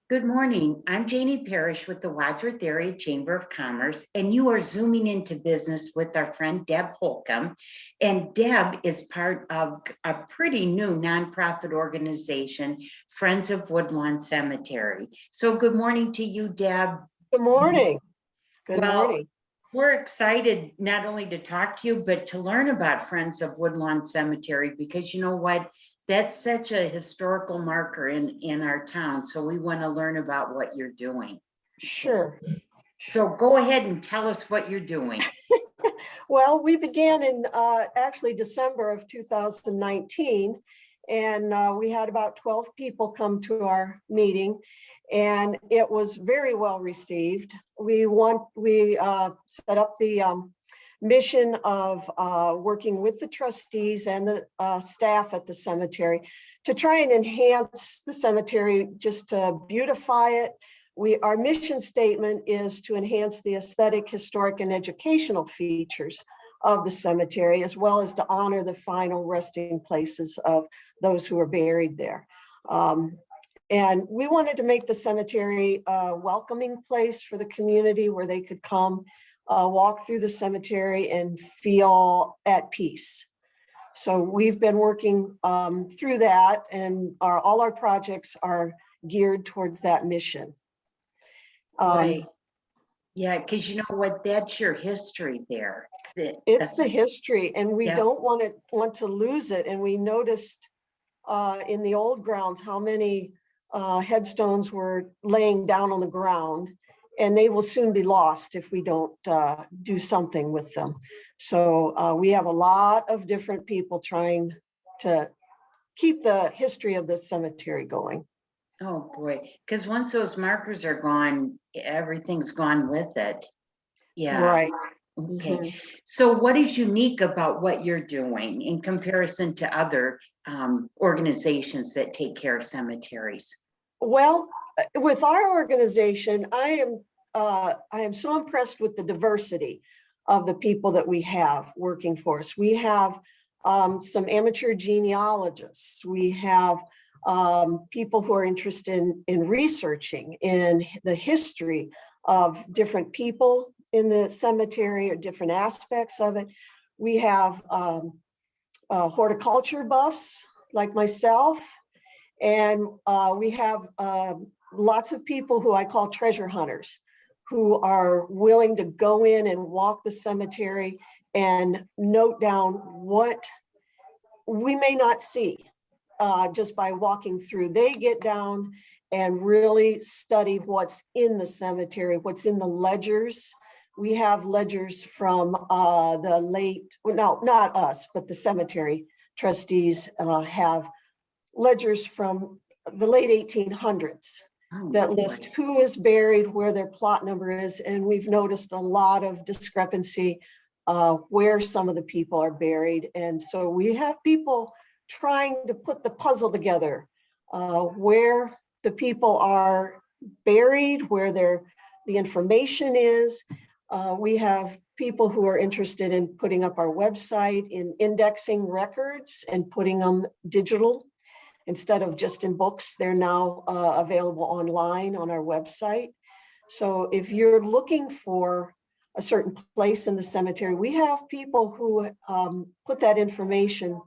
Good morning. I'm Janie Parrish with the Wadsworth Area Chamber of Commerce, and you are zooming into business with our friend Deb Holcomb. And Deb is part of a pretty new nonprofit organization, Friends of Woodlawn Cemetery. So good morning to you, Deb. Good morning. Good Well, morning. we're excited not only to talk to you, but to learn about Friends of Woodlawn Cemetery, because you know what? That's such a historical marker in our town. So we want to learn about what you're doing. Sure. So go ahead and tell us what you're doing. Well, we began in actually December of 2019, and we had about 12 people come to our meeting, and it was very well received. We set up the mission of working with the trustees and the staff at the cemetery to try and enhance the cemetery, just to beautify it. Our mission statement is to enhance the aesthetic, historic, and educational features of the cemetery, as well as to honor the final resting places of those who are buried there. And we wanted to make the cemetery a welcoming place for the community where they could come, walk through the cemetery and feel at peace. So we've been working through that, and all our projects are geared towards that mission. Right. Yeah, because you know what? That's your history there. It's the history, and we Yeah. don't want to lose it. And we noticed in the old grounds how many headstones were laying down on the ground, and they will soon be lost if we don't do something with them. So we have a lot of different people trying to keep the history of this cemetery going. Oh boy, because once those markers are gone, everything's gone with it. Yeah. Right. Okay. Mhm. So what is unique about what you're doing in comparison to other organizations that take care of cemeteries? Well, with our organization, I am so impressed with the diversity of the people that we have working for us. We have some amateur genealogists. We have people who are interested in researching in the history of different people in the cemetery or different aspects of it. We have horticulture buffs like myself. And we have lots of people who I call treasure hunters, who are willing to go in and walk the cemetery and note down what we may not see just by walking through. They get down and really study what's in the cemetery, what's in the ledgers. We have ledgers from the late, no, not us, but the cemetery trustees have ledgers from the late 1800s that list who is buried, where their plot number is, and we've noticed a lot of discrepancy where some of the people are buried. And so we have people trying to put the puzzle together, where the people are buried, where the information is. We have people who are interested in putting up our website, in indexing records and putting them digital. Instead of just in books, they're now available online on our website. So if you're looking for a certain place in the cemetery, we have people who put that information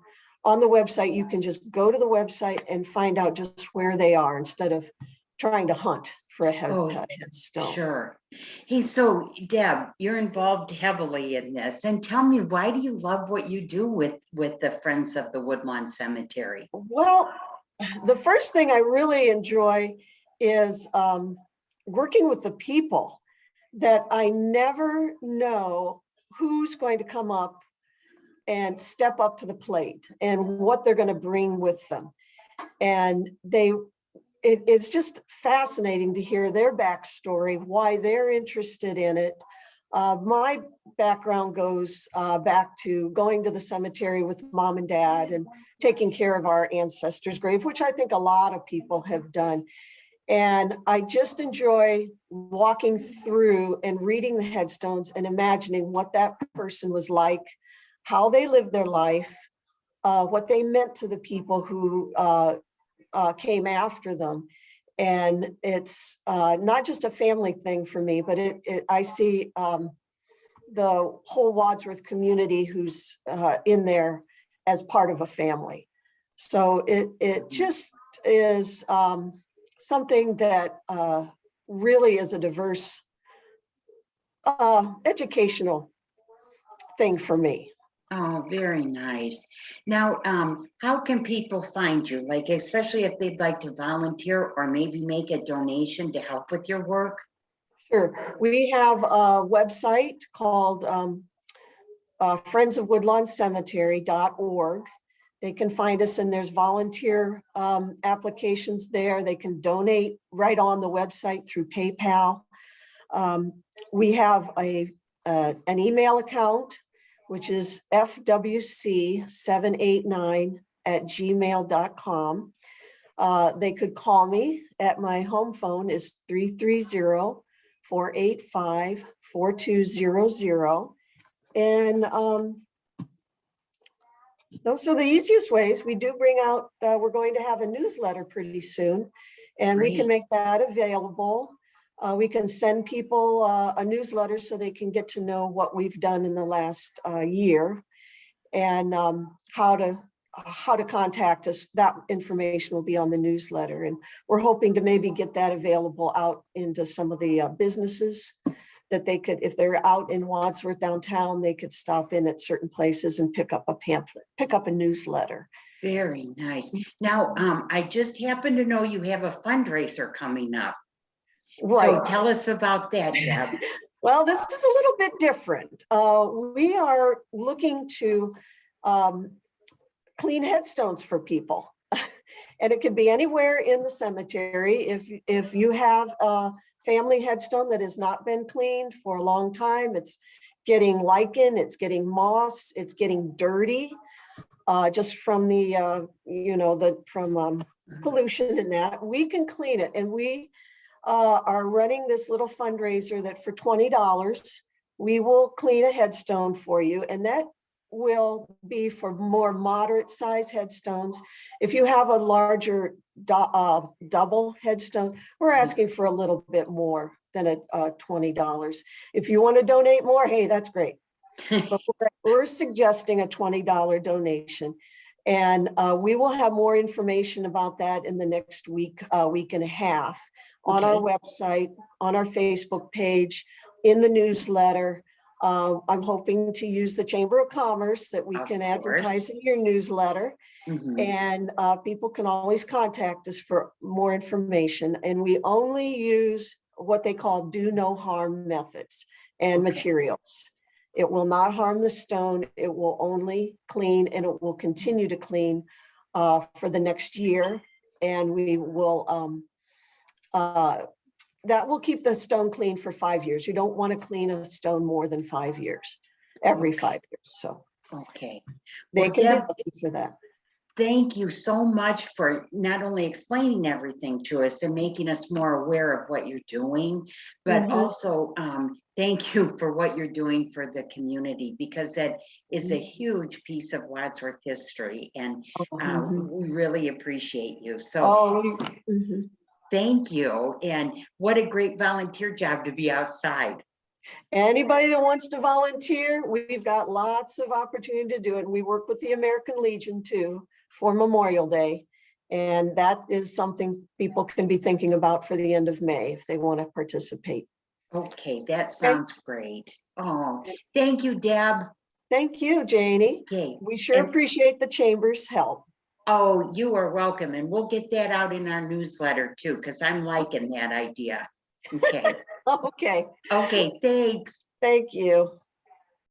on the website. You can just go to the website and find out just where they are instead of trying to hunt for a headstone. Sure. Hey, so Deb, you're involved heavily in this, and tell me, why do you love what you do with the Friends of the Woodlawn Cemetery? Well, the first thing I really enjoy is working with the people that I never know who's going to come up and step up to the plate and what they're going to bring with them. And it's just fascinating to hear their backstory, why they're interested in it. My background goes back to going to the cemetery with mom and dad and taking care of our ancestors' grave, which I think a lot of people have done. And I just enjoy walking through and reading the headstones and imagining what that person was like, how they lived their life, what they meant to the people who came after them. And it's not just a family thing for me, but I see the whole Wadsworth community who's in there as part of a family. So it just is something that really is a diverse educational thing for me. Oh, very nice. Now, how can people find you? Like, especially if they'd like to volunteer or maybe make a donation to help with your work? Sure. We have a website called friendsofwoodlawncemetery.org. They can find us, and there's volunteer applications there. They can donate right on the website through PayPal. We have an email account, which is fwc789@gmail.com. They could call me at my home phone is 330-485-4200. And those are the easiest ways. We do bring out, we're going to have a newsletter pretty soon, and we can make that available. We can send people a newsletter so they can get to know what we've done in the last year, and how to contact us. That information will be on the newsletter, and we're hoping to maybe get that available out into some of the businesses that they could, if they're out in Wadsworth downtown, they could stop in at certain places and pick up a pamphlet, pick up a newsletter. Very nice. Now, I just happen to know you have a fundraiser coming up. Right. So tell us about that, Deb. Well, this is a little bit different. We are looking to clean headstones for people. And it could be anywhere in the cemetery. If you have a family headstone that has not been cleaned for a long time, it's getting lichen, it's getting moss, it's getting dirty, just from the, pollution and that, we can clean it. And we are running this little fundraiser that for $20, we will clean a headstone for you. And that will be for more moderate size headstones. If you have a larger double headstone, we're asking for a little bit more than a $20. If you want to donate more, hey, that's great. But we're suggesting a $20 donation. And we will have more information about that in the next week, week and a half on our website, on our Facebook page, in the newsletter. I'm hoping to use the Chamber of Commerce that we can advertise in your newsletter. And people can always contact us for more information. And we only use what they call do no harm methods and materials. It will not harm the stone. It will only clean, and it will continue to clean for the next year. And we will, that will keep the stone clean for 5 years. You don't want to clean a stone more than 5 years, every 5 years. So they can be looking for that. Thank you so much for not only explaining everything to us and making us more aware of what you're doing, but also thank you for what you're doing for the community, because that is a huge piece of Wadsworth history, and we really appreciate you. So thank you. And what a great volunteer job to be outside. Anybody that wants to volunteer, we've got lots of opportunity to do it. We work with the American Legion too for Memorial Day. And that is something people can be thinking about for the end of May if they want to participate. Okay, that sounds great. Oh, thank you, Deb. Thank you, Janie. We sure appreciate the Chamber's help. Oh, you are welcome. And we'll get that out in our newsletter too, because I'm liking that idea. Okay. Okay. Okay, thanks. Thank you.